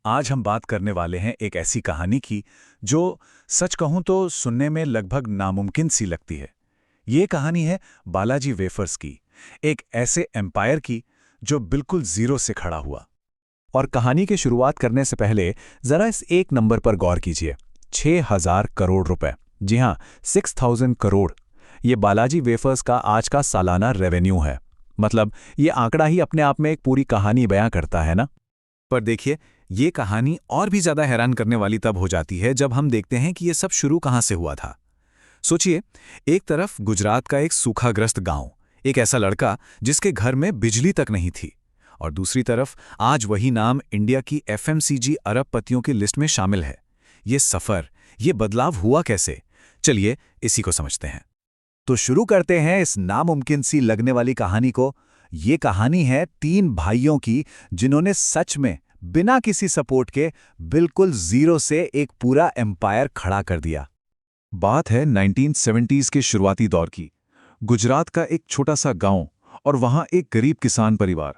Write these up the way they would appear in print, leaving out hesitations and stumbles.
आज हम बात करने वाले हैं एक ऐसी कहानी की जो सच कहूं तो सुनने में लगभग नामुमकिन सी लगती है। ये कहानी है बालाजी वेफर्स की, एक ऐसे एम्पायर की जो बिल्कुल जीरो से खड़ा हुआ। और कहानी की शुरुआत करने से पहले जरा इस एक नंबर पर गौर कीजिए, 6,000 करोड़ रुपए। जी हां, 6,000 करोड़। ये बालाजी वेफर्स का आज का सालाना रेवेन्यू है। मतलब ये आंकड़ा ही अपने आप में एक पूरी कहानी बयां करता है ना। पर देखिए, ये कहानी और भी ज्यादा हैरान करने वाली तब हो जाती है जब हम देखते हैं कि ये सब शुरू कहां से हुआ था। सोचिए, एक तरफ गुजरात का एक सूखाग्रस्त गांव, एक ऐसा लड़का जिसके घर में बिजली तक नहीं थी, और दूसरी तरफ आज वही नाम इंडिया की एफएमसीजी अरबपतियों की लिस्ट में शामिल है। ये सफर, ये बदलाव हुआ कैसे? चलिए इसी को समझते हैं। तो शुरू करते हैं इस नामुमकिन सी लगने वाली कहानी को। ये कहानी है तीन भाइयों की जिन्होंने सच में बिना किसी सपोर्ट के बिल्कुल जीरो से एक पूरा एम्पायर खड़ा कर दिया। बात है 1970s के शुरुआती दौर की। गुजरात का एक छोटा सा गांव और वहां एक गरीब किसान परिवार।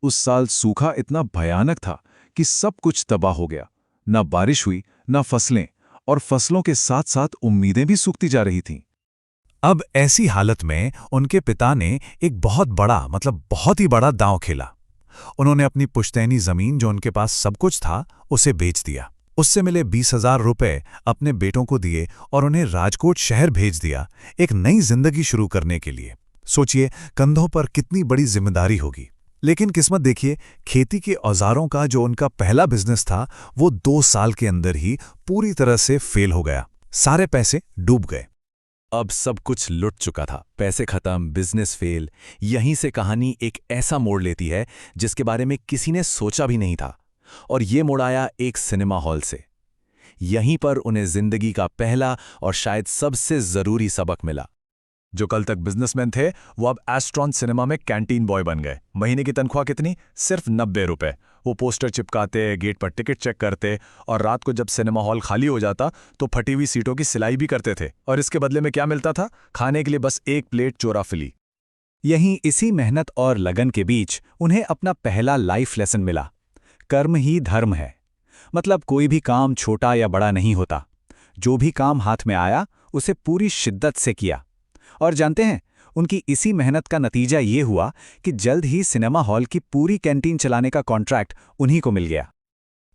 उस साल सूखा इतना भयानक था कि सब कुछ तबाह हो गया। ना बारिश हुई, ना फसलें, और फसलों के साथ साथ उम्मीदें भी सूखती जा रही थीं। अब ऐसी हालत में उनके पिता ने एक बहुत ही बड़ा दांव खेला। उन्होंने अपनी पुश्तैनी जमीन, जो उनके पास सब कुछ था, उसे बेच दिया। उससे मिले 20,000 रुपए अपने बेटों को दिए और उन्हें राजकोट शहर भेज दिया, एक नई जिंदगी शुरू करने के लिए। सोचिए, कंधों पर कितनी बड़ी जिम्मेदारी होगी। लेकिन किस्मत देखिए, खेती के औजारों का जो उनका पहला बिजनेस था, वो 2 साल के अंदर ही पूरी तरह से फेल हो गया। सारे पैसे डूब गए। अब सब कुछ लुट चुका था, पैसे खत्म, बिजनेस फेल। यहीं से कहानी एक ऐसा मोड़ लेती है जिसके बारे में किसी ने सोचा भी नहीं था। और ये मोड़ आया एक सिनेमा हॉल से। यहीं पर उन्हें जिंदगी का पहला और शायद सबसे जरूरी सबक मिला। जो कल तक बिजनेसमैन थे, वो अब एस्ट्रॉन सिनेमा में कैंटीन बॉय बन गए। महीने की तनख्वाह कितनी? सिर्फ 90 रुपए। वो पोस्टर चिपकाते, गेट पर टिकट चेक करते, और रात को जब सिनेमा हॉल खाली हो जाता तो फटी हुई सीटों की सिलाई भी करते थे। और इसके बदले में क्या मिलता था? खाने के लिए बस एक प्लेट चोराफिली। यहीं इसी मेहनत और लगन के बीच उन्हें अपना पहला लाइफ लेसन मिला। कर्म ही धर्म है। मतलब कोई भी काम छोटा या बड़ा नहीं होता। जो भी काम हाथ में आया, उसे पूरी शिद्दत से किया। और जानते हैं, उनकी इसी मेहनत का नतीजा ये हुआ कि जल्द ही सिनेमा हॉल की पूरी कैंटीन चलाने का कॉन्ट्रैक्ट उन्हीं को मिल गया।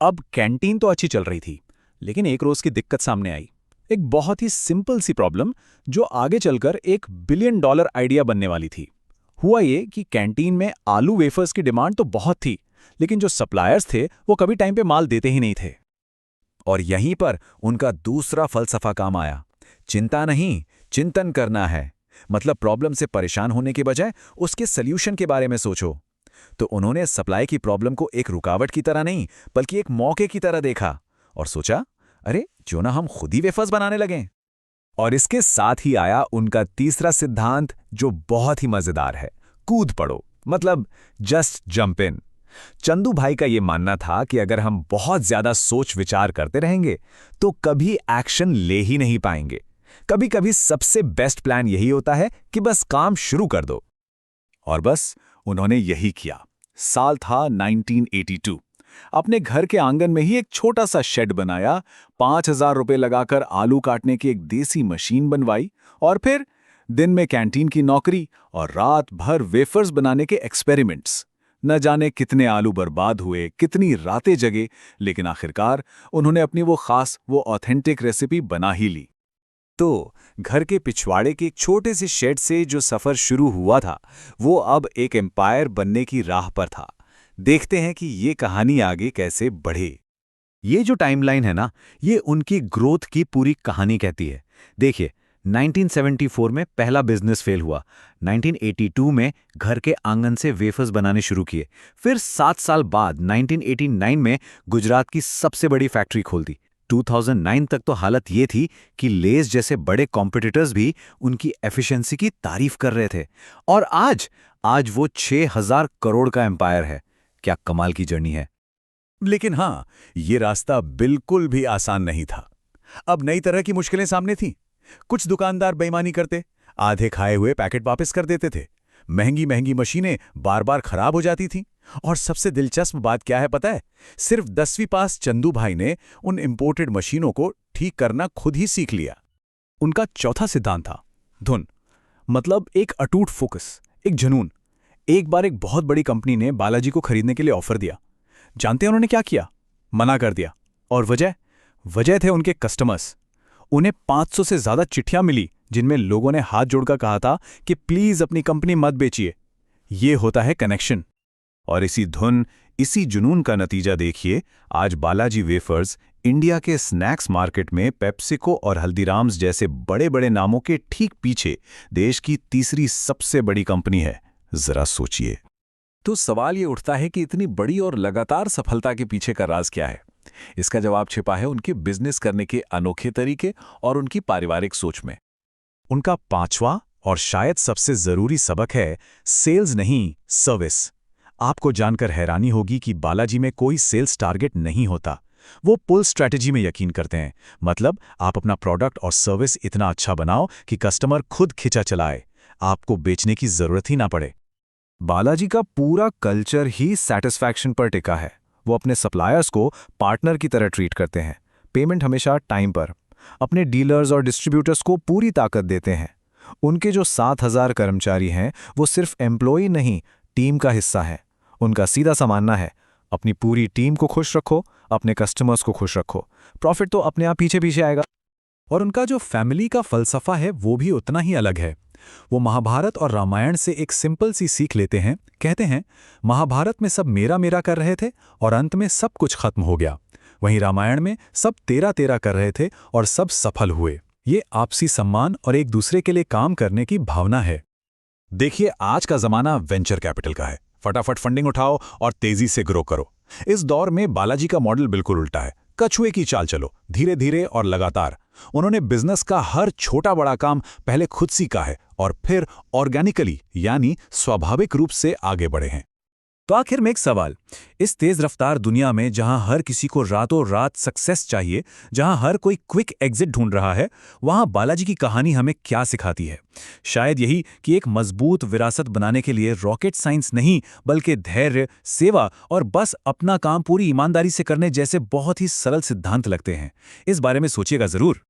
अब कैंटीन तो अच्छी चल रही थी, लेकिन एक रोज की दिक्कत सामने आई। एक बहुत ही सिंपल सी प्रॉब्लम, जो आगे चलकर एक $1 बिलियन आइडिया बनने वाली थी। हुआ ये कि कैंटीन में आलू वेफर्स की डिमांड तो बहुत थी, लेकिन जो सप्लायर्स थे वो कभी टाइम पे माल देते ही नहीं थे। और यहीं पर उनका दूसरा फलसफा काम आया। चिंता नहीं, चिंतन करना है। मतलब प्रॉब्लम से परेशान होने के बजाय उसके सल्यूशन के बारे में सोचो। तो उन्होंने सप्लाई की प्रॉब्लम को एक रुकावट की तरह नहीं, बल्कि एक मौके की तरह देखा और सोचा, अरे क्यों ना हम खुद ही वेफर्स बनाने लगें। और इसके साथ ही आया उनका तीसरा सिद्धांत, जो बहुत ही मजेदार है, कूद पड़ो। मतलब जस्ट जंप इन। चंदू भाई का यह मानना था कि अगर हम बहुत ज्यादा सोच विचार करते रहेंगे तो कभी एक्शन ले ही नहीं पाएंगे। कभी कभी सबसे बेस्ट प्लान यही होता है कि बस काम शुरू कर दो। और बस उन्होंने यही किया। साल था 1982। अपने घर के आंगन में ही एक छोटा सा शेड बनाया, 5,000 रुपए लगाकर आलू काटने की एक देसी मशीन बनवाई, और फिर दिन में कैंटीन की नौकरी और रात भर वेफर्स बनाने के एक्सपेरिमेंट्स। न जाने कितने आलू बर्बाद हुए, कितनी रातें जगे, लेकिन आखिरकार उन्होंने अपनी वो खास, वो ऑथेंटिक रेसिपी बना ही ली। तो घर के पिछवाड़े के एक छोटे से शेड से जो सफर शुरू हुआ था, वो अब एक एम्पायर बनने की राह पर था। देखते हैं कि ये कहानी आगे कैसे बढ़े। ये जो टाइमलाइन है ना, ये उनकी ग्रोथ की पूरी कहानी कहती है। देखिए, 1974 में पहला बिजनेस फेल हुआ, 1982 में घर के आंगन से वेफर्स बनाने शुरू किए, फिर 7 साल बाद 1989 में गुजरात की सबसे बड़ी फैक्ट्री खोल दी। 2009 तक तो हालत ये थी कि लेस जैसे बड़े कॉम्पिटिटर्स भी उनकी एफिशिएंसी की तारीफ कर रहे थे। और आज वो 6,000 करोड़ का एम्पायर है। क्या कमाल की जर्नी है। लेकिन हाँ, ये रास्ता बिल्कुल भी आसान नहीं था। अब नई तरह की मुश्किलें सामने थीं। कुछ दुकानदार बेईमानी करते, आधे खाए हुए पैकेट वापस कर देते थे। महंगी महंगी मशीनें बार बार खराब हो जाती थीं। और सबसे दिलचस्प बात क्या है पता है? सिर्फ 10वीं पास चंदू भाई ने उन इंपोर्टेड मशीनों को ठीक करना खुद ही सीख लिया। उनका चौथा सिद्धांत था धुन, मतलब एक अटूट फोकस, एक जुनून। एक बार एक बहुत बड़ी कंपनी ने बालाजी को खरीदने के लिए ऑफर दिया। जानते हैं उन्होंने क्या किया? मना कर दिया। और वजह थे उनके कस्टमर्स। उन्हें 500 से ज्यादा चिट्ठियां मिली जिनमें लोगों ने हाथ जोड़कर कहा था कि प्लीज अपनी कंपनी मत बेचिए। ये होता है कनेक्शन। और इसी धुन, इसी जुनून का नतीजा देखिए, आज बालाजी वेफर्स इंडिया के स्नैक्स मार्केट में पेप्सिको और हल्दीराम्स जैसे बड़े बड़े नामों के ठीक पीछे देश की तीसरी सबसे बड़ी कंपनी है। जरा सोचिए। तो सवाल ये उठता है कि इतनी बड़ी और लगातार सफलता के पीछे का राज क्या है? इसका जवाब छिपा है उनके बिजनेस करने के अनोखे तरीके और उनकी पारिवारिक सोच में। उनका पांचवा और शायद सबसे जरूरी सबक है सेल्स नहीं, सर्विस। आपको जानकर हैरानी होगी कि बालाजी में कोई सेल्स टारगेट नहीं होता। वो पुल स्ट्रैटेजी में यकीन करते हैं। मतलब आप अपना प्रोडक्ट और सर्विस इतना अच्छा बनाओ कि कस्टमर खुद खिंचा चलाए, आपको बेचने की जरूरत ही ना पड़े। बालाजी का पूरा कल्चर ही सैटिस्फैक्शन पर टिका है। वो अपने सप्लायर्स को पार्टनर की तरह ट्रीट करते हैं, पेमेंट हमेशा टाइम पर, अपने डीलर्स और डिस्ट्रीब्यूटर्स को पूरी ताकत देते हैं। उनके जो 7,000 कर्मचारी हैं वो सिर्फ एम्प्लॉई नहीं, टीम का हिस्सा है। उनका सीधा सा मानना है, अपनी पूरी टीम को खुश रखो, अपने कस्टमर्स को खुश रखो, प्रॉफिट तो अपने आप पीछे पीछे आएगा। और उनका जो फैमिली का फलसफा है वो भी उतना ही अलग है। वो महाभारत और रामायण से एक सिंपल सी सीख लेते हैं। कहते हैं, महाभारत में सब मेरा मेरा कर रहे थे और अंत में सब कुछ खत्म हो गया। वहीं रामायण में सब तेरा तेरा कर रहे थे और सब सफल हुए। ये आपसी सम्मान और एक दूसरे के लिए काम करने की भावना है। देखिए, आज का जमाना वेंचर कैपिटल का है। फटाफट फंडिंग उठाओ और तेजी से ग्रो करो। इस दौर में बालाजी का मॉडल बिल्कुल उल्टा है। कछुए की चाल चलो, धीरे धीरे और लगातार। उन्होंने बिजनेस का हर छोटा बड़ा काम पहले खुद सीखा है और फिर ऑर्गेनिकली यानी स्वाभाविक रूप से आगे बढ़े हैं। तो आखिर में एक सवाल, इस तेज रफ्तार दुनिया में जहां हर किसी को रातों रात सक्सेस चाहिए, जहां हर कोई क्विक एग्जिट ढूंढ रहा है, वहां बालाजी की कहानी हमें क्या सिखाती है? शायद यही कि एक मजबूत विरासत बनाने के लिए रॉकेट साइंस नहीं, बल्कि धैर्य, सेवा और बस अपना काम पूरी ईमानदारी से करने जैसे बहुत ही सरल सिद्धांत लगते हैं। इस बारे में सोचिएगा जरूर।